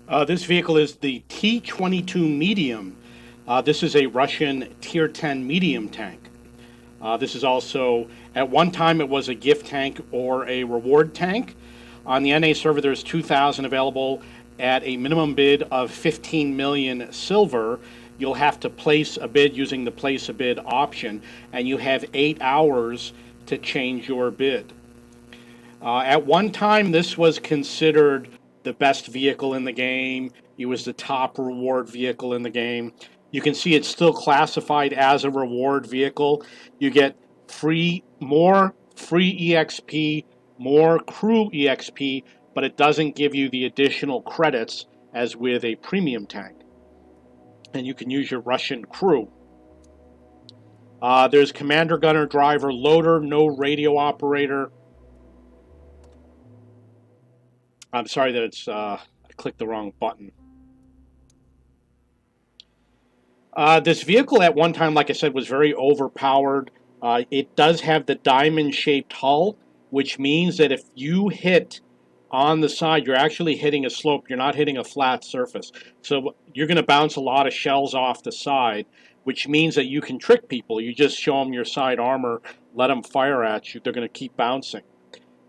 This vehicle is the T22 Medium. This is a Russian Tier 10 medium tank. This is also, at one time, it was a gift tank or a reward tank. On the NA server, there's 2,000 available at a minimum bid of 15 million silver. You'll have to place a bid using the place a bid option, and you have 8 hours to change your bid. At one time, this was considered the best vehicle in the game. It was the top reward vehicle in the game. You can see it's still classified as a reward vehicle. You get more free EXP, more crew EXP, but it doesn't give you the additional credits as with a premium tank. And you can use your Russian crew. There's commander, gunner, driver, loader, no radio operator. I'm sorry that I clicked the wrong button. This vehicle at one time, like I said, was very overpowered. It does have the diamond-shaped hull, which means that if you hit on the side, you're actually hitting a slope. You're not hitting a flat surface. So you're going to bounce a lot of shells off the side, which means that you can trick people. You just show them your side armor, let them fire at you. They're going to keep bouncing.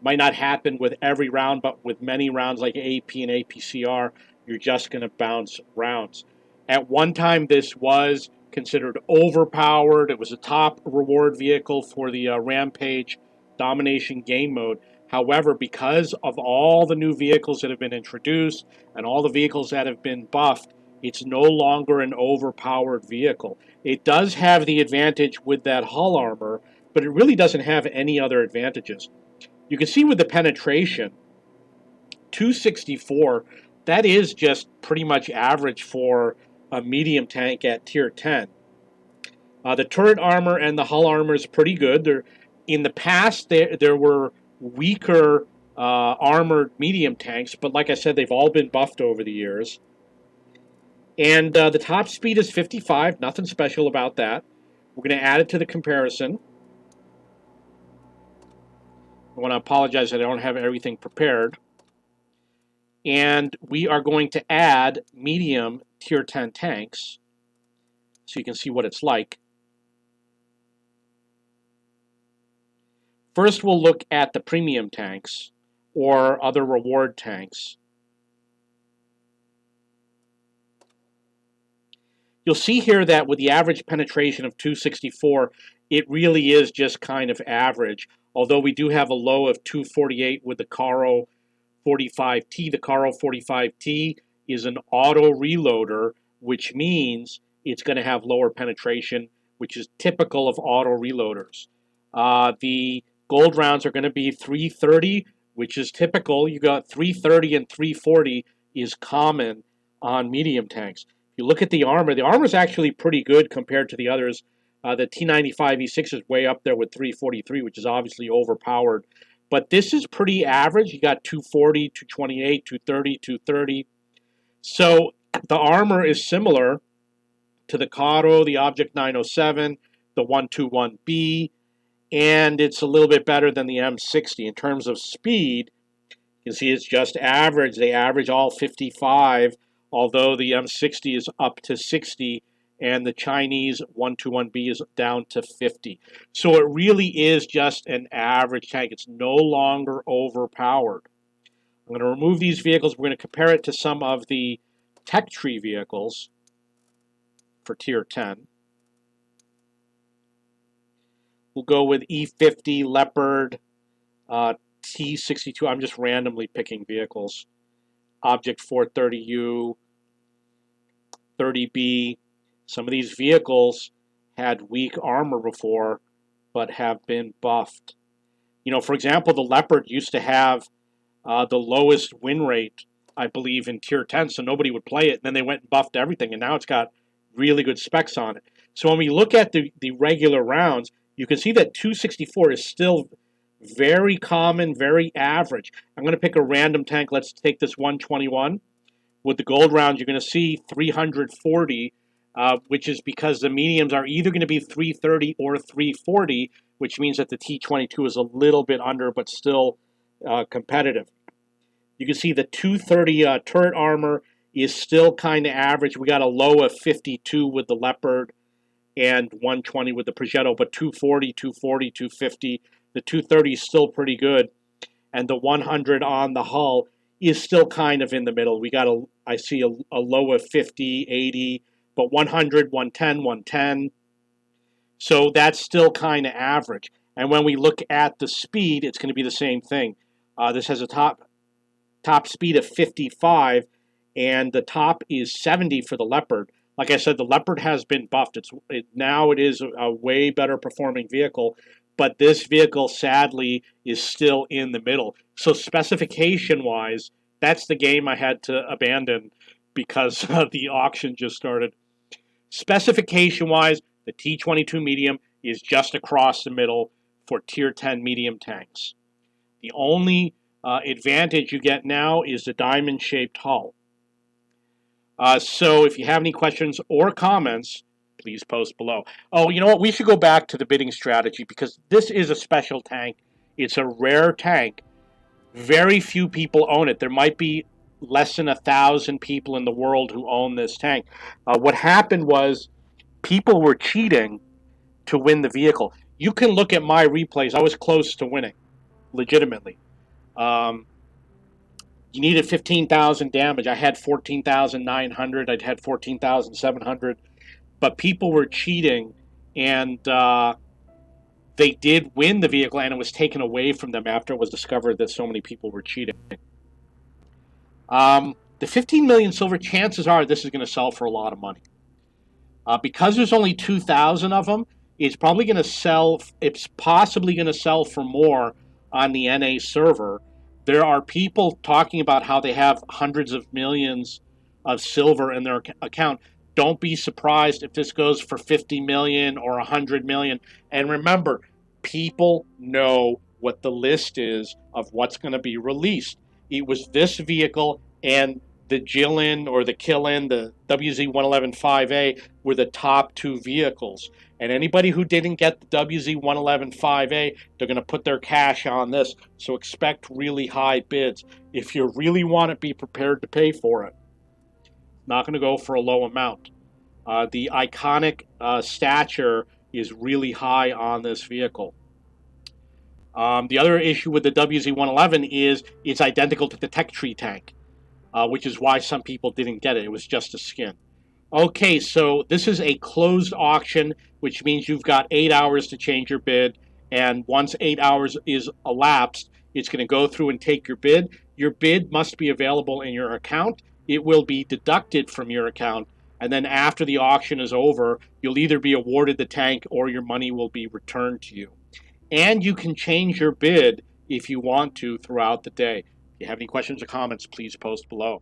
Might not happen with every round, but with many rounds like AP and APCR, you're just going to bounce rounds. At one time, this was considered overpowered. It was a top reward vehicle for the Rampage Domination game mode. However, because of all the new vehicles that have been introduced and all the vehicles that have been buffed, it's no longer an overpowered vehicle. It does have the advantage with that hull armor, but it really doesn't have any other advantages. You can see with the penetration, 264, that is just pretty much average for a medium tank at tier 10. The turret armor and the hull armor is pretty good. In the past, there were weaker armored medium tanks, but like I said, they've all been buffed over the years. And the top speed is 55, nothing special about that. We're going to add it to the comparison. I want to apologize that I don't have everything prepared. And we are going to add medium tier 10 tanks so you can see what it's like. First, we'll look at the premium tanks or other reward tanks. You'll see here that with the average penetration of 264, it really is just kind of average, although we do have a low of 248 with the Caro 45T. The Caro 45T is an auto reloader, which means it's going to have lower penetration, which is typical of auto reloaders. The gold rounds are going to be 330, which is typical. You got 330 and 340 is common on medium tanks. If you look at the armor is actually pretty good compared to the others. The T95 E6 is way up there with 343, which is obviously overpowered. But this is pretty average. You got 240, 228, 230, 230. So the armor is similar to the Caro, the Object 907, the 121B, and it's a little bit better than the M60. In terms of speed, you can see it's just average. They average all 55, although the M60 is up to 60, and the Chinese 121B is down to 50. So it really is just an average tank. It's no longer overpowered. I'm going to remove these vehicles. We're going to compare it to some of the tech tree vehicles for tier 10. We'll go with E50, Leopard, T62. I'm just randomly picking vehicles. Object 430U, 30B. Some of these vehicles had weak armor before, but have been buffed. You know, for example, the Leopard used to have the lowest win rate, I believe, in tier 10, so nobody would play it. And then they went and buffed everything, and now it's got really good specs on it. So when we look at the regular rounds, you can see that 264 is still very common, very average. I'm going to pick a random tank. Let's take this 121. With the gold round, you're going to see 340, which is because the mediums are either going to be 330 or 340, which means that the T22 is a little bit under, but still competitive. You can see the 230 turret armor is still kind of average. We got a low of 52 with the Leopard and 120 with the Progetto, but 240, 240, 250. The 230 is still pretty good, and the 100 on the hull is still kind of in the middle. We got I see a low of 50, 80, but 100, 110, 110. So that's still kind of average. And when we look at the speed, it's going to be the same thing. This has a top speed of 55, and the top is 70 for the Leopard. Like I said, the Leopard has been buffed. Now it is a way better performing vehicle, but this vehicle sadly is still in the middle. So specification-wise, that's the game I had to abandon because the auction just started. Specification-wise, the T22 Medium is just across the middle for Tier 10 medium tanks. The only advantage you get now is the diamond-shaped hull. So if you have any questions or comments, please post below. Oh, you know what? We should go back to the bidding strategy because this is a special tank. It's a rare tank. Very few people own it. There might be less than 1,000 people in the world who own this tank. What happened was people were cheating to win the vehicle. You can look at my replays. I was close to winning, legitimately. You needed 15,000 damage. I had 14,900. I'd had 14,700. But people were cheating, and they did win the vehicle, and it was taken away from them after it was discovered that so many people were cheating. The 15 million silver, chances are this is going to sell for a lot of money. Because there's only 2,000 of them, it's probably going to sell. It's possibly going to sell for more on the NA server. There are people talking about how they have hundreds of millions of silver in their account. Don't be surprised if this goes for 50 million or 100 million. And remember, people know what the list is of what's going to be released. It was this vehicle and the Jilin or the Killin, the WZ-111-5A, were the top two vehicles. And anybody who didn't get the WZ-111-5A, they're going to put their cash on this. So expect really high bids. If you really want it, be prepared to pay for it. Not going to go for a low amount. The iconic stature is really high on this vehicle. The other issue with the WZ-111 is it's identical to the Tech Tree tank. Which is why some people didn't get it. It was just a skin. Okay, so this is a closed auction, which means you've got 8 hours to change your bid, and once 8 hours is elapsed, it's going to go through and take your bid. Your bid must be available in your account. It will be deducted from your account, and then after the auction is over, you'll either be awarded the tank or your money will be returned to you. And you can change your bid if you want to throughout the day. If you have any questions or comments, please post below.